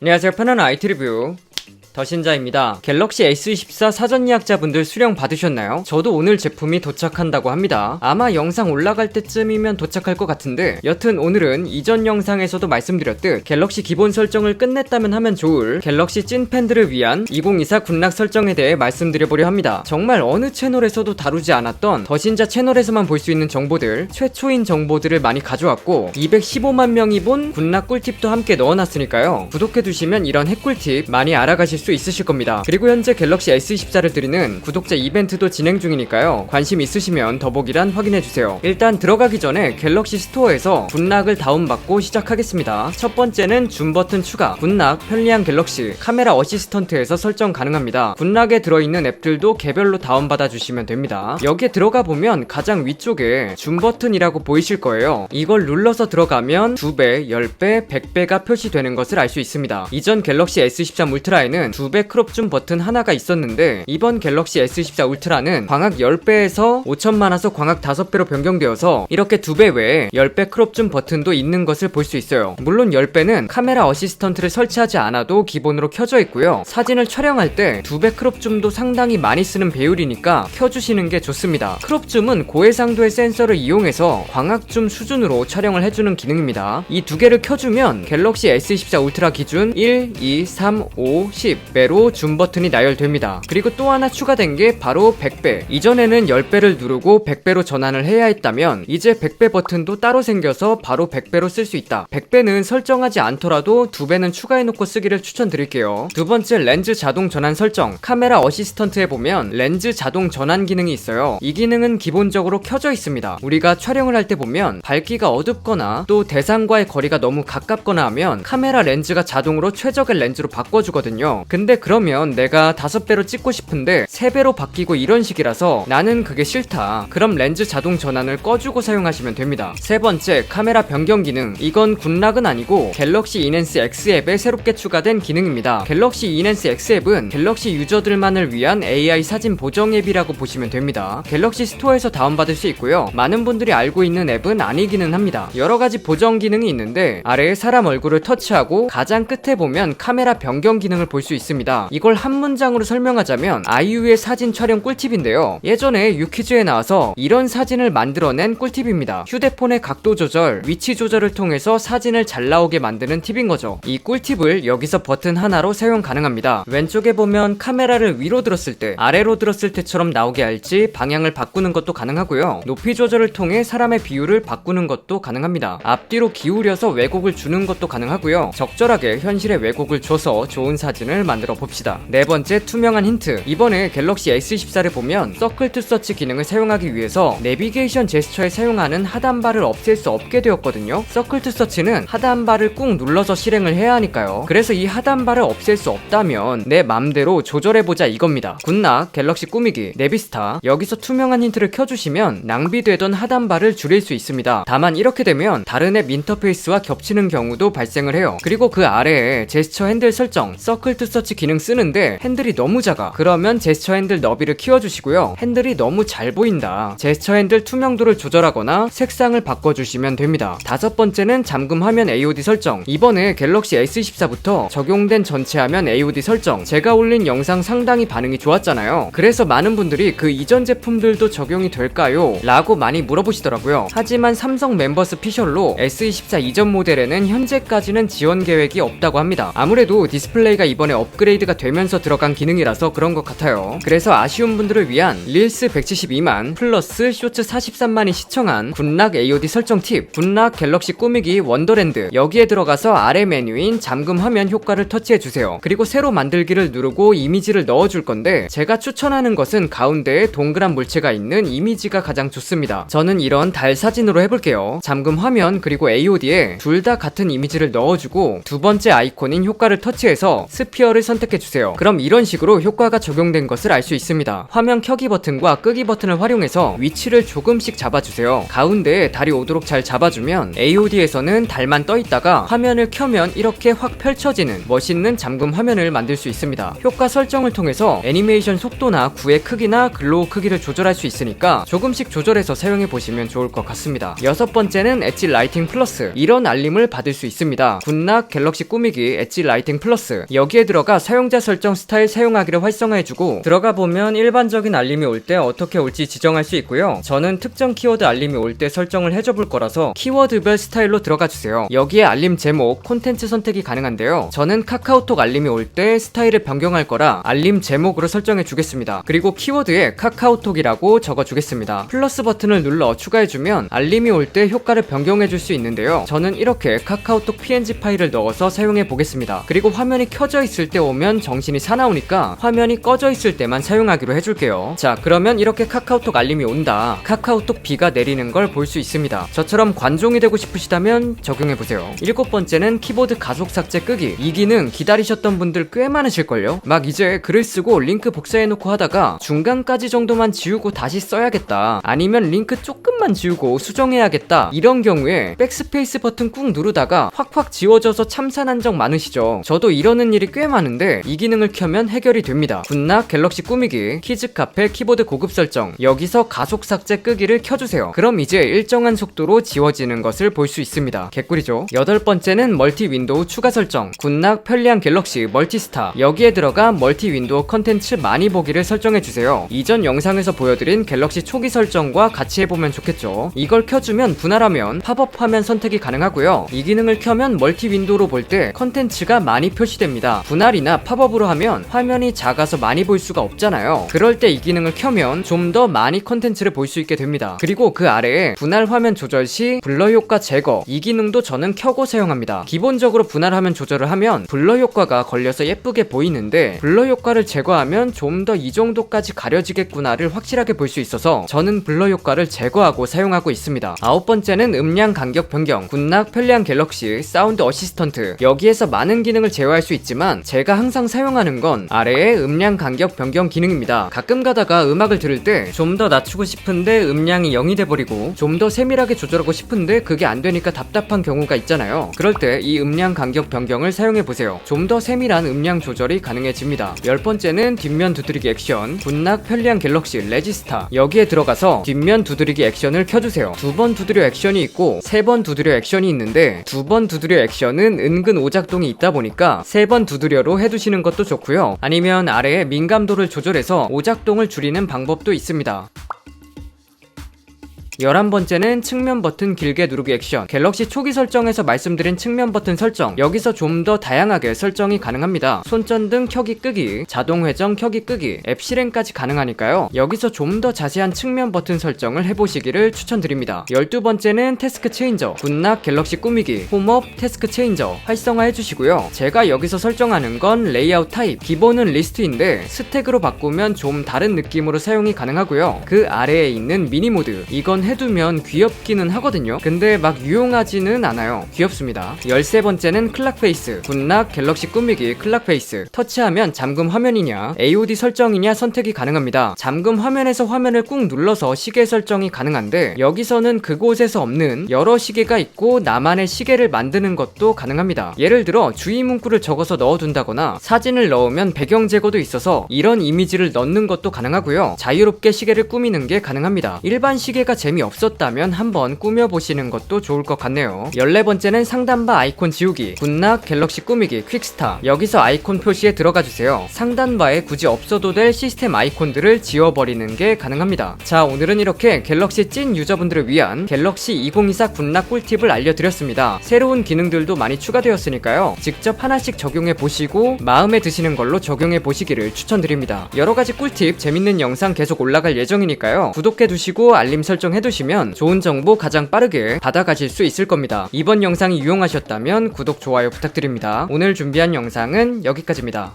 안녕하세요. 편안한 IT 리뷰 더신자입니다. 갤럭시 S24 사전 예약자분들 수령 받으셨나요? 저도 오늘 제품이 도착한다고 합니다. 아마 영상 올라갈 때쯤이면 도착할 것 같은데, 여튼 오늘은 이전 영상에서도 말씀드렸듯 갤럭시 기본 설정을 끝냈다면 하면 좋을 갤럭시 찐팬들을 위한 2024 군락 설정에 대해 말씀드려보려 합니다. 정말 어느 채널에서도 다루지 않았던 더신자 채널에서만 볼 수 있는 정보들, 최초인 정보들을 많이 가져왔고 215만 명이 본 군락 꿀팁도 함께 넣어놨으니까요. 구독해두시면 이런 핵꿀팁 많이 알아가실 수 있으실 겁니다. 그리고 현재 갤럭시 S24를 드리는 구독자 이벤트도 진행 중이니까요. 관심 있으시면 더보기란 확인해주세요. 일단 들어가기 전에 갤럭시 스토어에서 군락을 다운받고 시작하겠습니다. 첫 번째는 줌 버튼 추가, 군락 편리한 갤럭시, 카메라 어시스턴트에서 설정 가능합니다. 군락에 들어있는 앱들도 개별로 다운받아 주시면 됩니다. 여기에 들어가 보면 가장 위쪽에 줌 버튼이라고 보이실 거예요. 이걸 눌러서 들어가면 2배, 10배, 100배가 표시되는 것을 알 수 있습니다. 이전 갤럭시 S23 울트라에는 2배 크롭 줌 버튼 하나가 있었는데, 이번 갤럭시 S24 울트라는 광학 10배에서 5000만화소 광학 5배로 변경되어서 이렇게 2배 외에 10배 크롭 줌 버튼도 있는 것을 볼 수 있어요. 물론 10배는 카메라 어시스턴트를 설치하지 않아도 기본으로 켜져 있고요. 사진을 촬영할 때 2배 크롭 줌도 상당히 많이 쓰는 배율이니까 켜주시는 게 좋습니다. 크롭 줌은 고해상도의 센서를 이용해서 광학 줌 수준으로 촬영을 해주는 기능입니다. 이 두 개를 켜주면 갤럭시 S24 울트라 기준 1, 2, 3, 5, 10배로 줌 버튼이 나열됩니다. 그리고 또 하나 추가된 게 바로 100배. 이전에는 10배를 누르고 100배로 전환을 해야 했다면 이제 100배 버튼도 따로 생겨서 바로 100배로 쓸 수 있다. 100배는 설정하지 않더라도 2배는 추가해놓고 쓰기를 추천드릴게요. 두 번째, 렌즈 자동 전환 설정. 카메라 어시스턴트에 보면 렌즈 자동 전환 기능이 있어요. 이 기능은 기본적으로 켜져 있습니다. 우리가 촬영을 할 때 보면 밝기가 어둡거나 또 대상과의 거리가 너무 가깝거나 하면 카메라 렌즈가 자동으로 최적의 렌즈로 바꿔주거든요. 근데 그러면 내가 5배로 찍고 싶은데 3배로 바뀌고 이런 식이라서 나는 그게 싫다. 그럼 렌즈 자동 전환을 꺼주고 사용하시면 됩니다. 세 번째, 카메라 변경 기능. 이건 군락은 아니고 갤럭시 인핸스 X 앱에 새롭게 추가된 기능입니다. 갤럭시 인핸스 X 앱은 갤럭시 유저들만을 위한 AI 사진 보정 앱이라고 보시면 됩니다. 갤럭시 스토어에서 다운받을 수 있고요. 많은 분들이 알고 있는 앱은 아니기는 합니다. 여러가지 보정 기능이 있는데 아래에 사람 얼굴을 터치하고 가장 끝에 보면 카메라 변경 기능을 볼 수 있습니다. 이걸 한 문장으로 설명하자면 아이유의 사진 촬영 꿀팁인데요. 예전에 유퀴즈에 나와서 이런 사진을 만들어낸 꿀팁입니다. 휴대폰의 각도 조절, 위치 조절을 통해서 사진을 잘 나오게 만드는 팁인 거죠. 이 꿀팁을 여기서 버튼 하나로 사용 가능합니다. 왼쪽에 보면 카메라를 위로 들었을 때, 아래로 들었을 때처럼 나오게 할지 방향을 바꾸는 것도 가능하고요. 높이 조절을 통해 사람의 비율을 바꾸는 것도 가능합니다. 앞뒤로 기울여서 왜곡을 주는 것도 가능하고요. 적절하게 현실의 왜곡을 줘서 좋은 사진을 만들어 봅시다. 네 번째, 투명한 힌트. 이번에 갤럭시 S24를 보면 서클 투 서치 기능을 사용하기 위해서 내비게이션 제스처에 사용하는 하단바를 없앨 수 없게 되었거든요. 서클 투 서치는 하단바를 꾹 눌러서 실행을 해야 하니까요. 그래서 이 하단바를 없앨 수 없다면 내 맘대로 조절해보자 이겁니다. 군락, 갤럭시 꾸미기, 네비스타. 여기서 투명한 힌트를 켜주시면 낭비되던 하단바를 줄일 수 있습니다. 다만 이렇게 되면 다른 앱 인터페이스와 겹치는 경우도 발생을 해요. 그리고 그 아래에 제스처 핸들 설정, 서클 투 서치 기능 쓰는데 핸들이 너무 작아. 그러면 제스처 핸들 너비를 키워주시고요. 핸들이 너무 잘 보인다. 제스처 핸들 투명도를 조절하거나 색상을 바꿔주시면 됩니다. 다섯 번째는 잠금 화면 AOD 설정. 이번에 갤럭시 S24부터 적용된 전체 화면 AOD 설정. 제가 올린 영상 상당히 반응이 좋았잖아요. 그래서 많은 분들이 그 이전 제품들도 적용이 될까요? 라고 많이 물어보시더라고요. 하지만 삼성 멤버스 피셜로 S24 이전 모델에는 현재까지는 지원 계획이 없다고 합니다. 아무래도 디스플레이가 이번에 업그레이드가 되면서 들어간 기능이라서 그런 것 같아요. 그래서 아쉬운 분들을 위한 릴스 172만 플러스 쇼츠 43만이 시청한 군락 AOD 설정 팁. 군락 갤럭시 꾸미기 원더랜드. 여기에 들어가서 아래 메뉴인 잠금 화면 효과를 터치해주세요. 그리고 새로 만들기를 누르고 이미지를 넣어줄 건데, 제가 추천하는 것은 가운데에 동그란 물체가 있는 이미지가 가장 좋습니다. 저는 이런 달 사진으로 해볼게요. 잠금 화면 그리고 AOD에 둘 다 같은 이미지를 넣어주고 두 번째 아이콘인 효과를 터치해서 스피어를 캡처를 선택해주세요. 그럼 이런 식으로 효과가 적용된 것을 알 수 있습니다. 화면 켜기 버튼과 끄기 버튼을 활용해서 위치를 조금씩 잡아주세요. 가운데에 달이 오도록 잘 잡아주면 AOD에서는 달만 떠있다가 화면을 켜면 이렇게 확 펼쳐지는 멋있는 잠금 화면을 만들 수 있습니다. 효과 설정을 통해서 애니메이션 속도나 구의 크기나 글로우 크기를 조절할 수 있으니까 조금씩 조절해서 사용해보시면 좋을 것 같습니다. 여섯 번째는 엣지 라이팅 플러스. 이런 알림을 받을 수 있습니다. 굿낙 갤럭시 꾸미기 엣지 라이팅 플러스. 여기에 들어가 사용자 설정 스타일 사용하기를 활성화해주고 들어가 보면 일반적인 알림이 올 때 어떻게 올지 지정할 수 있고요. 저는 특정 키워드 알림이 올 때 설정을 해줘 볼 거라서 키워드별 스타일로 들어가 주세요. 여기에 알림 제목, 콘텐츠 선택이 가능한데요. 저는 카카오톡 알림이 올 때 스타일을 변경할 거라 알림 제목으로 설정해 주겠습니다. 그리고 키워드에 카카오톡이라고 적어 주겠습니다. 플러스 버튼을 눌러 추가해주면 알림이 올 때 효과를 변경해 줄 수 있는데요. 저는 이렇게 카카오톡 PNG 파일을 넣어서 사용해 보겠습니다. 그리고 화면이 켜져 있을 때 오면 정신이 사나우니까 화면이 꺼져 있을 때만 사용하기로 해줄게요. 자, 그러면 이렇게 카카오톡 알림이 온다. 카카오톡 비가 내리는 걸 볼 수 있습니다. 저처럼 관종이 되고 싶으시다면 적용해보세요. 일곱 번째는 키보드 가속 삭제 끄기. 이 기능 기다리셨던 분들 꽤 많으실걸요? 막 이제 글을 쓰고 링크 복사해놓고 하다가 중간까지 정도만 지우고 다시 써야겠다, 아니면 링크 조금만 지우고 수정해야겠다, 이런 경우에 백스페이스 버튼 꾹 누르다가 확확 지워져서 참산한 적 많으시죠? 저도 이러는 일이 꽤 많은데 이 기능을 켜면 해결이 됩니다. 굿낙 갤럭시 꾸미기 키즈 카페 키보드 고급 설정. 여기서 가속 삭제 끄기를 켜주세요. 그럼 이제 일정한 속도로 지워지는 것을 볼 수 있습니다. 개꿀이죠? 여덟 번째는 멀티 윈도우 추가 설정. 굿낙 편리한 갤럭시 멀티스타. 여기에 들어가 멀티 윈도우 컨텐츠 많이 보기를 설정해주세요. 이전 영상에서 보여드린 갤럭시 초기 설정과 같이 해보면 좋겠죠. 이걸 켜주면 분할하면 팝업 화면 선택이 가능하고요. 이 기능을 켜면 멀티 윈도우로 볼 때 컨텐츠가 많이 표시됩니다. 분할이나 팝업으로 하면 화면이 작아서 많이 볼 수가 없잖아요. 그럴 때 이 기능을 켜면 좀 더 많이 컨텐츠를 볼 수 있게 됩니다. 그리고 그 아래에 분할 화면 조절 시 블러 효과 제거, 이 기능도 저는 켜고 사용합니다. 기본적으로 분할 화면 조절을 하면 블러 효과가 걸려서 예쁘게 보이는데 블러 효과를 제거하면 좀 더 이 정도까지 가려지겠구나를 확실하게 볼 수 있어서 저는 블러 효과를 제거하고 사용하고 있습니다. 아홉 번째는 음량 간격 변경. 굿낙 편리한 갤럭시 사운드 어시스턴트. 여기에서 많은 기능을 제어할 수 있지만 제가 항상 사용하는 건 아래에 음량 간격 변경 기능입니다. 가끔 가다가 음악을 들을 때 좀 더 낮추고 싶은데 음량이 0이 돼버리고 좀 더 세밀하게 조절하고 싶은데 그게 안 되니까 답답한 경우가 있잖아요. 그럴 때 이 음량 간격 변경을 사용해보세요. 좀 더 세밀한 음량 조절이 가능해집니다. 열 번째는 뒷면 두드리기 액션. 굿낙 편리한 갤럭시 레지스타. 여기에 들어가서 뒷면 두드리기 액션을 켜주세요. 두 번 두드려 액션이 있고 세 번 두드려 액션이 있는데 두 번 두드려 액션은 은근 오작동이 있다 보니까 세 번 두드려로 해두시는 것도 좋고요. 아니면 아래에 민감도를 조절해서 오작동을 줄이는 방법도 있습니다. 11번째는 측면 버튼 길게 누르기 액션. 갤럭시 초기 설정에서 말씀드린 측면 버튼 설정, 여기서 좀 더 다양하게 설정이 가능합니다. 손전등 켜기 끄기, 자동 회전 켜기 끄기, 앱 실행까지 가능하니까요. 여기서 좀 더 자세한 측면 버튼 설정을 해보시기를 추천드립니다. 12번째는 태스크 체인저. 굿낙 갤럭시 꾸미기 홈업 태스크 체인저 활성화 해주시고요. 제가 여기서 설정하는 건 레이아웃 타입, 기본은 리스트인데 스택으로 바꾸면 좀 다른 느낌으로 사용이 가능하고요. 그 아래에 있는 미니 모드, 이건 해두면 귀엽기는 하거든요. 근데 막 유용하지는 않아요. 귀엽습니다. 13번째는 클락 페이스. 굿낙 갤럭시 꾸미기 클락 페이스. 터치하면 잠금 화면이냐 AOD 설정이냐 선택이 가능합니다. 잠금 화면에서 화면을 꾹 눌러서 시계 설정이 가능한데 여기서는 그곳에서 없는 여러 시계가 있고 나만의 시계를 만드는 것도 가능합니다. 예를 들어 주의 문구를 적어서 넣어둔다거나 사진을 넣으면 배경 제거도 있어서 이런 이미지를 넣는 것도 가능하고요. 자유롭게 시계를 꾸미는 게 가능합니다. 일반 시계가 재미없었다면 한번 꾸며보시는 것도 좋을 것 같네요. 14번째는 상단바 아이콘 지우기. 굿낙 갤럭시 꾸미기 퀵스타. 여기서 아이콘 표시에 들어가주세요. 상단바에 굳이 없어도 될 시스템 아이콘들을 지워버리는 게 가능합니다. 자, 오늘은 이렇게 갤럭시 찐 유저분들을 위한 갤럭시 2024 굿낙 꿀팁을 알려드렸습니다. 새로운 기능들도 많이 추가되었으니까요. 직접 하나씩 적용해보시고 마음에 드시는 걸로 적용해보시기를 추천드립니다. 여러가지 꿀팁 재밌는 영상 계속 올라갈 예정이니까요. 구독해두시고 알림 설정해두시면 좋은 정보 가장 빠르게 받아가실 수 있을 겁니다. 이번 영상이 유용하셨다면 구독, 좋아요 부탁드립니다. 오늘 준비한 영상은 여기까지입니다.